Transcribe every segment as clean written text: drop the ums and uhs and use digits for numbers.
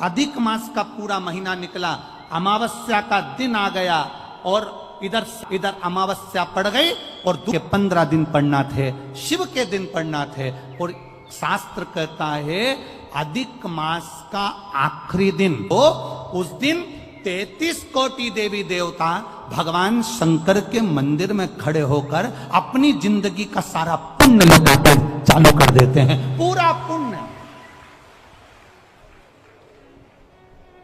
अधिक मास का पूरा महीना निकला, अमावस्या का दिन आ गया और इधर अमावस्या पड़ गई और 15 दिन पढ़ना थे, शिव के दिन पढ़ना थे। और शास्त्र कहता है अधिक मास का आखिरी दिन, तो उस दिन 33 कोटि देवी देवता भगवान शंकर के मंदिर में खड़े होकर अपनी जिंदगी का सारा पुण्य लौटाते चालू कर देते हैं, पूरा पुण्य।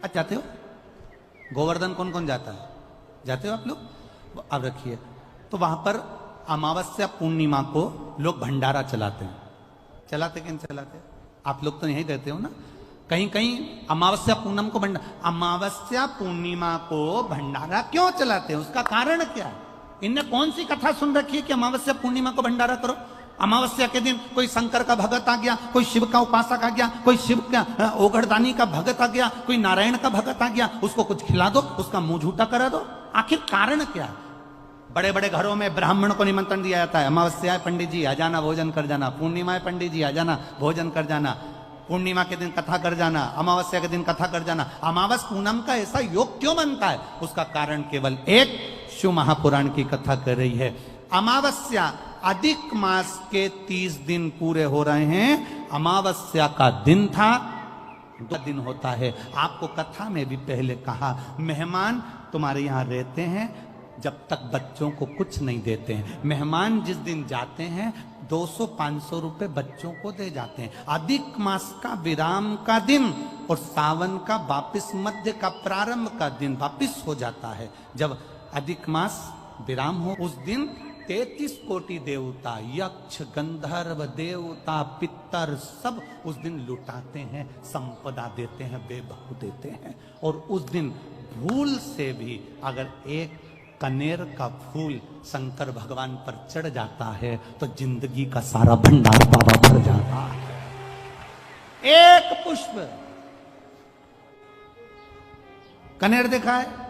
अच्छा, जाते हो गोवर्धन? कौन कौन जाता है? जाते हो आप लोग? अब रखिए, तो वहां पर अमावस्या पूर्णिमा को लोग भंडारा चलाते हैं। चलाते कि नहीं चलाते? आप लोग तो यही रहते हो ना। कहीं कहीं अमावस्या पूनम को अमावस्या पूर्णिमा को भंडारा क्यों चलाते हैं? उसका कारण क्या है? इनने कौन सी कथा सुन रखी है कि अमावस्या पूर्णिमा को भंडारा करो? अमावस्या के दिन कोई शंकर का भगत आ गया, कोई शिव का उपासक आ गया, कोई शिव का ओघड़दानी का भगत आ गया, कोई नारायण का भगत आ गया, उसको कुछ खिला दो, उसका मुंह झूठा करा दो। आखिर कारण क्या है? बड़े बड़े घरों में ब्राह्मण को निमंत्रण दिया जाता है, अमावस्या है पंडित जी आ जाना, भोजन कर जाना। पूर्णिमा है पंडित जी आ जाना, भोजन कर जाना। पूर्णिमा के दिन कथा कर जाना, अमावस्या के दिन कथा कर जाना। अमावस पूनम का ऐसा योग क्यों बनता है? उसका कारण केवल एक, शिव महापुराण की कथा कर रही है। अमावस्या अधिक मास के 30 दिन पूरे हो रहे हैं। अमावस्या का दिन था, 2 दिन होता है। आपको कथा में भी पहले कहा, मेहमान तुम्हारे यहां रहते हैं जब तक बच्चों को कुछ नहीं देते हैं। मेहमान जिस दिन जाते हैं 200-500 रुपए बच्चों को दे जाते हैं। अधिक मास का विराम का दिन और सावन का वापिस मध्य का प्रारंभ का दिन वापिस हो जाता है। जब अधिक मास विराम हो उस दिन 33 कोटि देवता, यक्ष, गंधर्व, देवता, पितर सब उस दिन लुटाते हैं, संपदा देते हैं, वैभव देते हैं। और उस दिन भूल से भी अगर एक कनेर का फूल शंकर भगवान पर चढ़ जाता है तो जिंदगी का सारा भंडार बाबा भर जाता है। एक पुष्प, कनेर देखा है?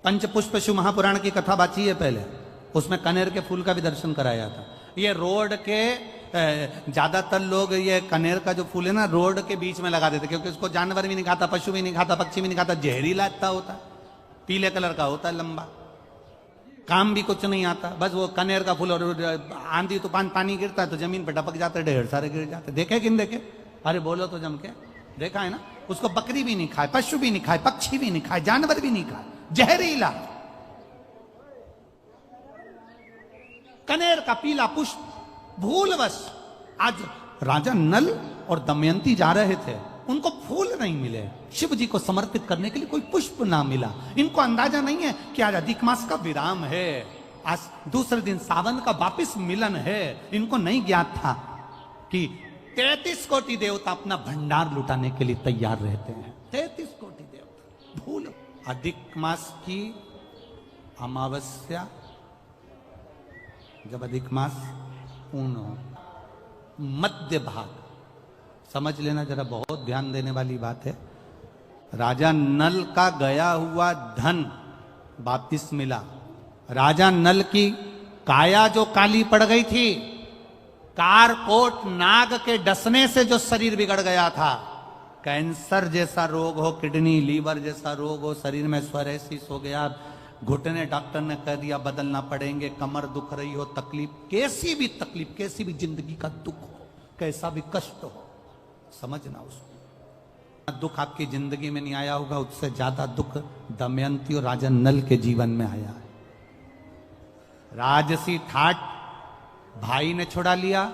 पंचपुष्प शिव महापुराण की कथा बाची है पहले, उसमें कनेर के फूल का भी दर्शन कराया था। ये रोड के ज्यादातर लोग ये कनेर का जो फूल है ना रोड के बीच में लगा देते, क्योंकि उसको जानवर भी नहीं खाता, पशु भी नहीं खाता, पक्षी भी नहीं खाता, जहरीला इतना होता है, पीले कलर का होता है, लंबा, काम भी कुछ नहीं आता। बस वो कनेर का फूल, और आंधी तूफान पानी गिरता है तो जमीन पर टपक जाते, ढेर सारे गिर जाते। देखे कि नहीं देखे? अरे बोलो तो जम के, देखा है ना? उसको बकरी भी नहीं खाए, पशु भी नहीं खाए, पक्षी भी नहीं खाए, जानवर भी नहीं खाए, जहरीला कनेर का पीला पुष्प। भूलवश आज राजा नल और दमयंती जा रहे थे, उनको फूल नहीं मिले, शिव जी को समर्पित करने के लिए कोई पुष्प ना मिला। इनको अंदाजा नहीं है कि आज अधिक मास का विराम है, आज दूसरे दिन सावन का वापिस मिलन है। इनको नहीं ज्ञात था कि 33 कोटि देवता अपना भंडार लुटाने के लिए तैयार रहते हैं। 33 कोटि देवता। भूल अधिक मास की अमावस्या, जब अधिक मास पूर्ण हो, मध्य भाग, समझ लेना जरा, बहुत ध्यान देने वाली बात है। राजा नल का गया हुआ धन वापिस मिला। राजा नल की काया जो काली पड़ गई थी, कारकोट नाग के डसने से जो शरीर बिगड़ गया था, कैंसर जैसा रोग हो, किडनी लीवर जैसा रोग हो, शरीर में स्वरेसिस हो गया, घुटने डॉक्टर ने कह दिया बदलना पड़ेंगे, कमर दुख रही हो, तकलीफ, कैसी भी तकलीफ, कैसी भी जिंदगी का दुख हो, कैसा भी कष्ट हो, समझना उसको। दुख आपकी जिंदगी में नहीं आया होगा, उससे ज्यादा दुख दमयंती और राजा नल के जीवन में आया है। राजसी ठाट भाई ने छुड़ा लिया,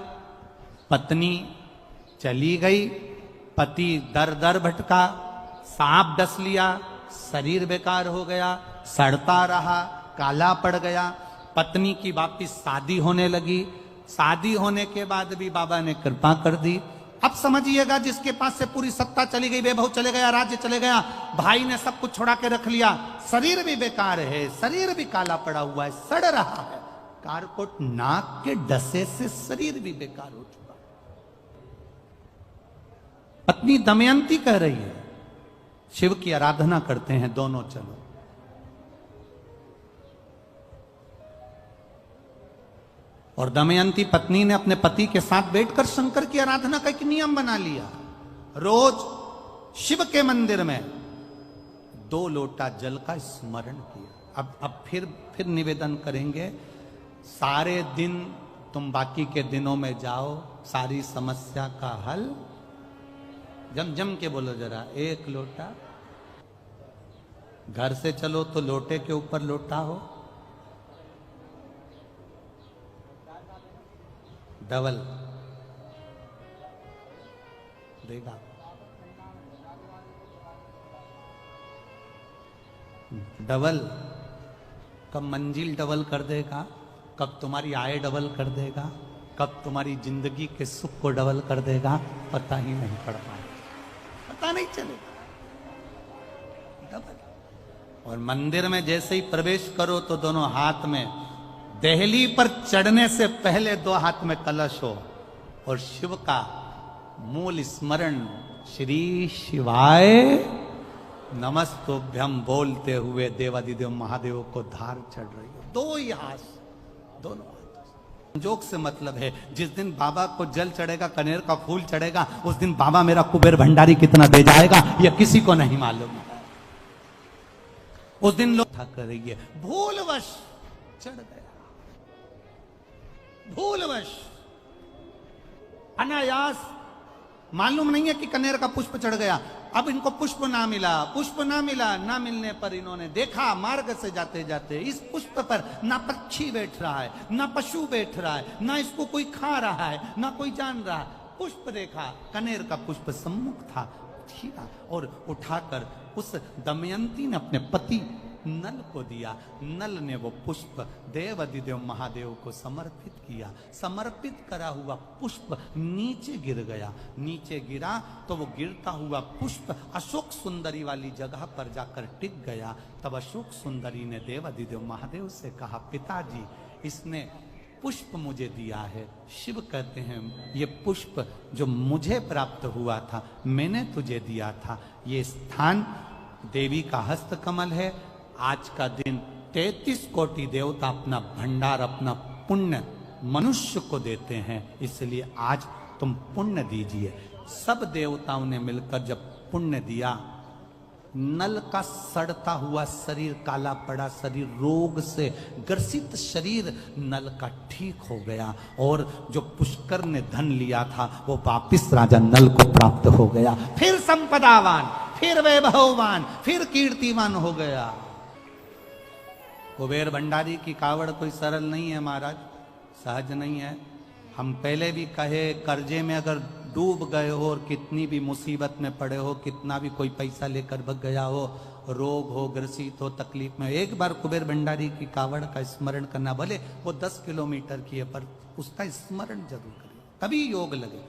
पत्नी चली गई, पति दर दर भटका, सांप डस लिया, शरीर बेकार हो गया, सड़ता रहा, काला पड़ गया। पत्नी की वापिस शादी होने लगी, शादी होने के बाद भी बाबा ने कृपा कर दी। अब समझिएगा, जिसके पास से पूरी सत्ता चली गई, वैभव चले गया, राज्य चले गया, भाई ने सब कुछ छुड़ा के रख लिया, शरीर भी बेकार है, शरीर भी काला पड़ा हुआ है, सड़ रहा है, कारकोट नाक के डसे से शरीर भी बेकार हो चुका। पत्नी दमयंती कह रही है शिव की आराधना करते हैं दोनों, चलो। और दमयंती पत्नी ने अपने पति के साथ बैठकर शंकर की आराधना का एक नियम बना लिया। रोज शिव के मंदिर में 2 लोटा जल का स्मरण किया। अब फिर निवेदन करेंगे, सारे दिन तुम बाकी के दिनों में जाओ, सारी समस्या का हल। जम के बोलो जरा, 1 लोटा। घर से चलो तो लोटे के ऊपर लोटा हो, डबल देगा। डबल कब मंजिल डबल कर देगा, कब तुम्हारी आय डबल कर देगा, कब तुम्हारी जिंदगी के सुख को डबल कर देगा, पता ही नहीं पड़ पाएगा, पता नहीं चलेगा। डबल। और मंदिर में जैसे ही प्रवेश करो तो दोनों हाथ में, देहली पर चढ़ने से पहले 2 हाथ में कलश हो और शिव का मूल स्मरण, श्री शिवाय नमस्तुभ्यम बोलते हुए देवादिदेव महादेव को धार चढ़ रही हो। 2 ही हाथ, दोनों हाथ। जोक से मतलब है, जिस दिन बाबा को जल चढ़ेगा, कनेर का फूल चढ़ेगा, उस दिन बाबा मेरा कुबेर भंडारी कितना दे जाएगा यह किसी को नहीं मालूम है। उस दिन लोग था करेंगे, भूलवश चढ़ गया, भूलवश, अनायास, मालूम नहीं है कि कनेर का पुष्प चढ़ गया। अब इनको पुष्प ना मिला, पुष्प ना मिला, ना मिलने पर इन्होंने देखा मार्ग से जाते जाते इस पुष्प पर ना पक्षी बैठ रहा है, ना पशु बैठ रहा है, ना इसको कोई खा रहा है, ना कोई जान रहा है। पुष्प देखा, कनेर का पुष्प सम्मुख था, छीना और उठाकर उस दमयंती ने अपने पति नल को दिया। नल ने वो पुष्प देवादिदेव महादेव को समर्पित किया। समर्पित करा हुआ पुष्प नीचे गिर गया। नीचे गिरा तो वो गिरता हुआ पुष्प अशोक सुंदरी वाली जगह पर जाकर टिक गया। तब अशोक सुंदरी ने देवादिदेव महादेव से कहा, पिताजी इसने पुष्प मुझे दिया है। शिव कहते हैं, ये पुष्प जो मुझे प्राप्त हुआ था, मैंने तुझे दिया था। ये स्थान देवी का हस्तकमल है। आज का दिन 33 कोटि देवता अपना भंडार, अपना पुण्य मनुष्य को देते हैं, इसलिए आज तुम पुण्य दीजिए। सब देवताओं ने मिलकर जब पुण्य दिया, नल का सड़ता हुआ शरीर, काला पड़ा शरीर, रोग से ग्रसित शरीर नल का ठीक हो गया। और जो पुष्कर ने धन लिया था वो वापिस राजा नल को प्राप्त हो गया। फिर संपदावान, फिर वैभववान, फिर कीर्तिवान हो गया। कुबेर भंडारी की कावड़ कोई सरल नहीं है महाराज, सहज नहीं है। हम पहले भी कहे, कर्जे में अगर डूब गए हो और कितनी भी मुसीबत में पड़े हो, कितना भी कोई पैसा लेकर भग गया हो, रोग हो, ग्रसित हो, तकलीफ में, एक बार कुबेर भंडारी की कावड़ का स्मरण करना। भले वो 10 किलोमीटर की है पर उसका स्मरण जरूर करें, कभी योग लगे।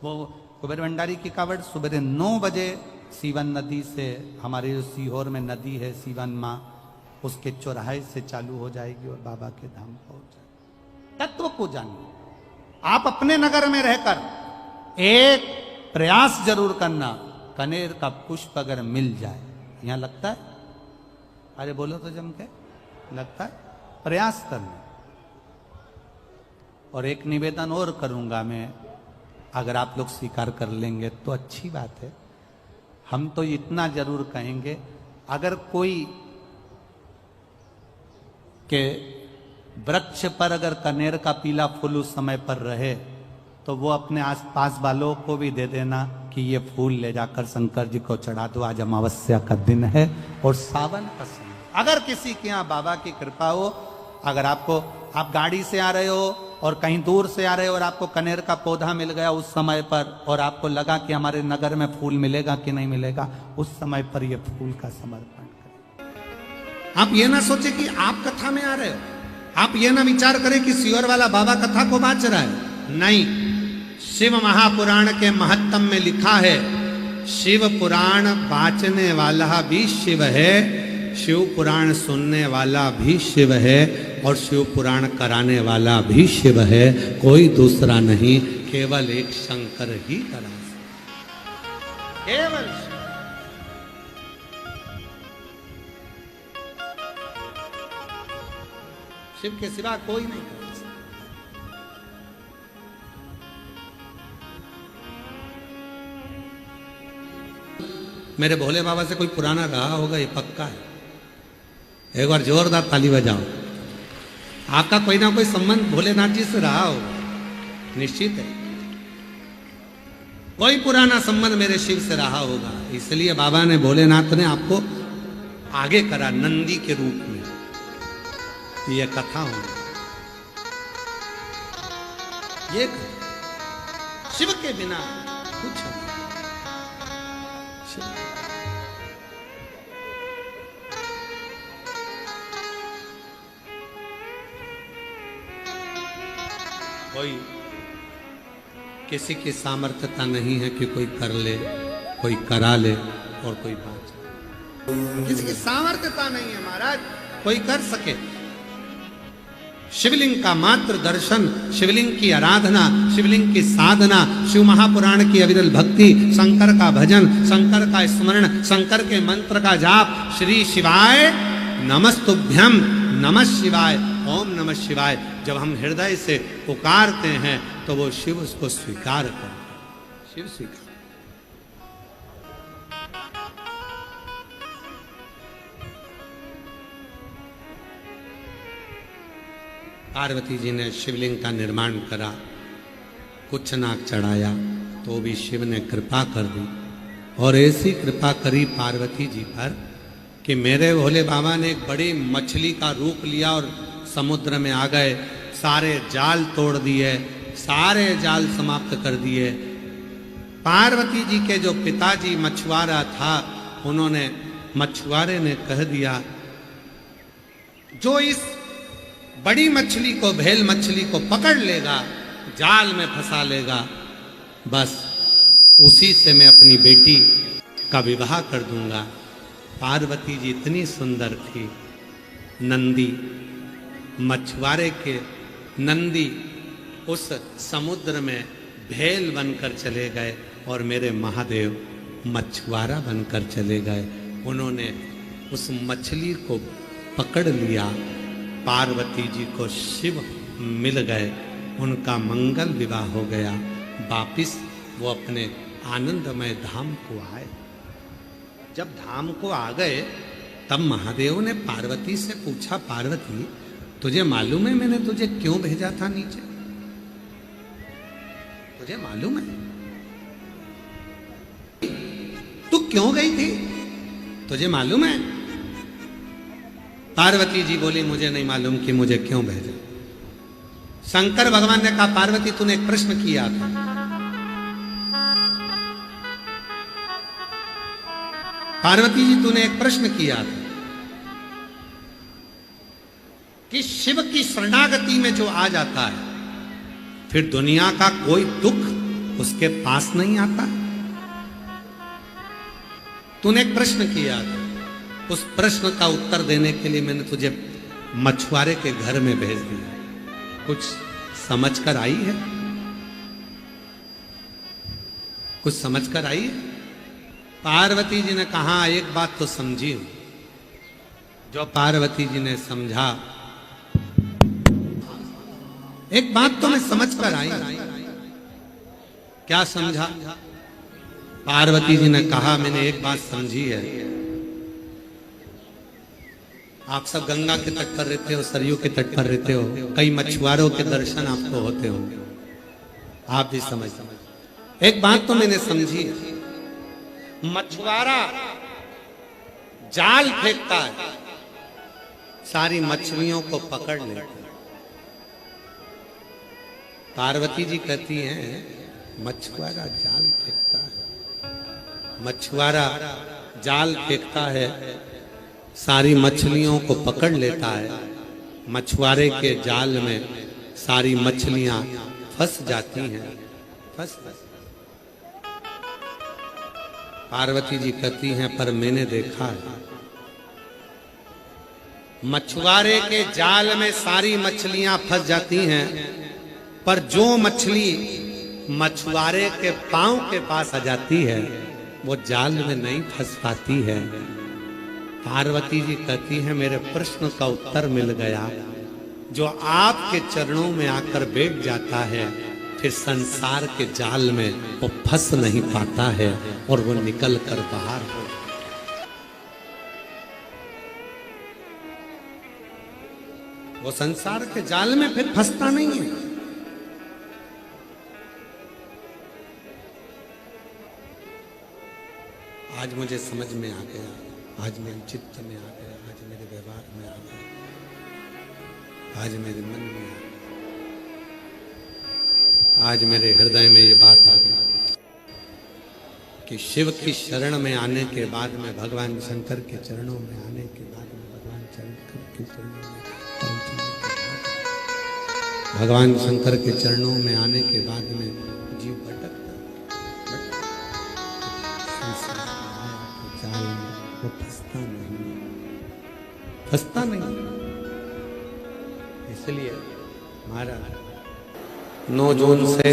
वो कुबेर भंडारी की कावड़ सुबह 9 बजे सीवन नदी से, हमारे जो सीहोर में नदी है सीवन माँ, उसके चौराहे से चालू हो जाएगी और बाबा के धाम पहुंच जाएगी। तत्व को जानिए। आप अपने नगर में रहकर एक प्रयास जरूर करना, कनेर का पुष्प अगर मिल जाए, यहां लगता है, अरे बोलो तो जम के, लगता है, प्रयास करना। और एक निवेदन और करूंगा मैं, अगर आप लोग स्वीकार कर लेंगे तो अच्छी बात है। हम तो इतना जरूर कहेंगे, अगर कोई के वृक्ष पर अगर कनेर का पीला फूल उस समय पर रहे तो वो अपने आसपास वालों को भी दे देना कि ये फूल ले जाकर शंकर जी को चढ़ा दो, आज अमावस्या का दिन है और सावन का समय। अगर किसी के यहाँ बाबा की कृपा हो, अगर आप गाड़ी से आ रहे हो और कहीं दूर से आ रहे हो और आपको कनेर का पौधा मिल गया उस समय पर, और आपको लगा कि हमारे नगर में फूल मिलेगा कि नहीं मिलेगा, उस समय पर ये फूल का समर्पण करें। आप ये ना सोचे कि आप कथा में आ रहे हो, आप ये ना विचार करें कि सीवर वाला बाबा कथा को बाच रहा है। नहीं, शिव महापुराण के महत्तम में लिखा है, शिव पुराण बाचने वाला भी शिव है, शिव पुराण सुनने वाला भी शिव है, और शिव पुराण कराने वाला भी शिव है। कोई दूसरा नहीं, केवल एक शंकर ही करा सकता, केवल शिव के सिवा कोई नहीं कर सकता। मेरे भोले बाबा से कोई पुराना रहा होगा, ये पक्का है। एक बार जोरदार ताली बजाओ। आपका कोई ना कोई संबंध भोलेनाथ जी से रहा होगा, निश्चित है। कोई पुराना संबंध मेरे शिव से रहा होगा, इसलिए बाबा ने, भोलेनाथ ने आपको आगे करा नंदी के रूप में। यह कथा हो, ये शिव के बिना कुछ नहीं। कोई किसी की सामर्थ्यता नहीं है कि कोई कर ले, कोई करा ले और कोई बाँच। किसी की सामर्थ्यता नहीं है महाराज कोई कर सके। शिवलिंग का मात्र दर्शन, शिवलिंग की आराधना, शिवलिंग की साधना, शिव महापुराण की अविरल भक्ति, शंकर का भजन, शंकर का स्मरण, शंकर के मंत्र का जाप, श्री शिवाय नमस्तुभ्यम, नमः शिवाय, ओम नमः शिवाय। जब हम हृदय से पुकारते हैं तो वो शिव उसको स्वीकार करता है। शिव स्वीकार। पार्वती जी ने शिवलिंग का निर्माण करा, कुछ नाक चढ़ाया तो भी शिव ने कृपा कर दी। और ऐसी कृपा करी पार्वती जी पर कि मेरे भोले बाबा ने एक बड़ी मछली का रूप लिया और समुद्र में आ गए, सारे जाल तोड़ दिए, सारे जाल समाप्त कर दिए। पार्वती जी के जो पिताजी मछुआरा था, उन्होंने, मछुआरे ने कह दिया, जो इस बड़ी मछली को, भेल मछली को पकड़ लेगा, जाल में फंसा लेगा, बस उसी से मैं अपनी बेटी का विवाह कर दूंगा। पार्वती जी इतनी सुंदर थी। नंदी, मछुआरे के नंदी उस समुद्र में भेल बनकर चले गए और मेरे महादेव मछुआरा बनकर चले गए। उन्होंने उस मछली को पकड़ लिया। पार्वती जी को शिव मिल गए, उनका मंगल विवाह हो गया। वापिस वो अपने आनंदमय धाम को आए। जब धाम को आ गए तब महादेव ने पार्वती से पूछा, पार्वती तुझे मालूम है मैंने तुझे क्यों भेजा था नीचे? तुझे मालूम है तू क्यों गई थी? तुझे मालूम है? पार्वती जी बोली, मुझे नहीं मालूम कि मुझे क्यों भेजा। शंकर भगवान ने कहा, पार्वती तूने एक प्रश्न किया था। पार्वती जी तूने एक प्रश्न किया था कि शिव की शरणागति में जो आ जाता है फिर दुनिया का कोई दुख उसके पास नहीं आता। तूने एक प्रश्न किया था, उस प्रश्न का उत्तर देने के लिए मैंने तुझे मछुआरे के घर में भेज दिया। कुछ समझ कर आई है? कुछ समझ कर आई है? पार्वती जी ने कहा, एक बात तो समझी हूं। जो पार्वती जी ने समझा, एक बात तो मैं समझ कर आई। क्या समझा? पार्वती जी ने कहा, मैंने एक बात समझी है। आप सब गंगा के तट पर रहते हो, सरयू के तट पर रहते हो, कई मछुआरों के दर्शन आपको होते होंगे, आप भी समझ। एक बात तो मैंने समझी, मछुआरा जाल फेंकता है, सारी मछलियों को पकड़ लेता है। पार्वती जी कहती हैं, मछुआरा जाल फेंकता है, मछुआरा जाल फेंकता है, सारी मछलियों को पकड़ लेता है, मछुआरे के जाल में सारी मछलियां फंस जाती हैं। फंस पार्वती जी कहती हैं, पर मैंने देखा है मछुआरे के जाल में सारी मछलियां फंस जाती हैं, पर जो मछली मछुआरे के पांव के पास आ जाती है वो जाल में नहीं फंस पाती है। पार्वती जी कहती हैं, मेरे प्रश्न का उत्तर मिल गया। जो आपके चरणों में आकर बैठ जाता है फिर संसार के जाल में वो फंस नहीं पाता है और वो निकल कर बाहर हो। वो संसार के जाल में फिर फंसता नहीं है। आज मुझे समझ में आ गया, आज मेरे चित्त में आ गया, आज मेरे व्यवहार में आ गया, आज मेरे मन में आ गया, आज मेरे हृदय में ये बात आ गई कि शिव की शरण में आने के बाद में, भगवान शंकर के चरणों में आने के बाद में, भगवान शंकर के चरणों में पहुंचने के बाद, भगवान शंकर के चरणों में आने के बाद में जीव भटकता, जाल में वो फंसता नहीं। इसलिए महाराज 9 जून से